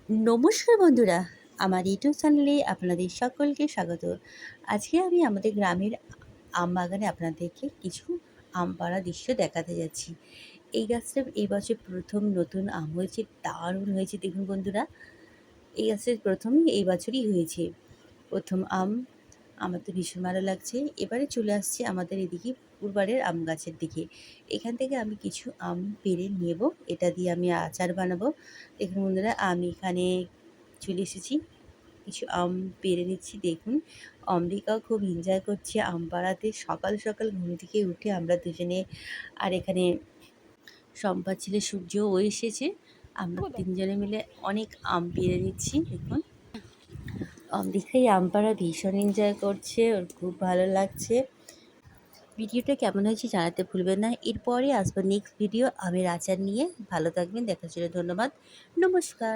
নমস্কার বন্ধুরা, আমার ইউটিউব চ্যানেলে আপনাদের সকলকে স্বাগত। আজকে আমি আমাদের গ্রামের আম বাগানে আপনাদেরকে কিছু আম পাড়া দৃশ্য দেখাতে যাচ্ছি। এই গাছটা এই বছর প্রথম নতুন আম হয়েছে, দারুণ হয়েছে দেখুন বন্ধুরা। এই গাছের প্রথমই এই বছরই হয়েছে প্রথম আম। আমার তো ভীষণ ভালো লাগছে। এবারে চলে আসছে আমাদের এদিকে পুকুরপাড়ের আম গাছের দিকে। এখান থেকে আমি কিছু আম পেড়ে নেব, এটা দিয়ে আমি আচার বানাবো। দেখুন বন্ধুরা, আমি এখানে চলে এসেছি, কিছু আম পেড়ে নিচ্ছি। দেখুন, অম্বিকাও খুব এনজয় করছে আম পাড়াতে। সকাল সকাল ঘুম থেকে উঠে আমরা দুজনে, আর এখানে শম্পার ছেলে সূর্যও এসেছে, আমরা তিনজনে মিলে অনেক আম পেড়ে নিচ্ছি। দেখুন, অম্বিকা এই আম পাড়া ভীষণ এনজয় করছে, ওর খুব ভালো লাগছে। ভিডিওটা কেমন হয়েছে জানাতে ভুলবেন না। এরপরে আসবো নেক্সট ভিডিও আমের আচার নিয়ে। ভালো থাকবেন, দেখার জন্য ধন্যবাদ, নমস্কার।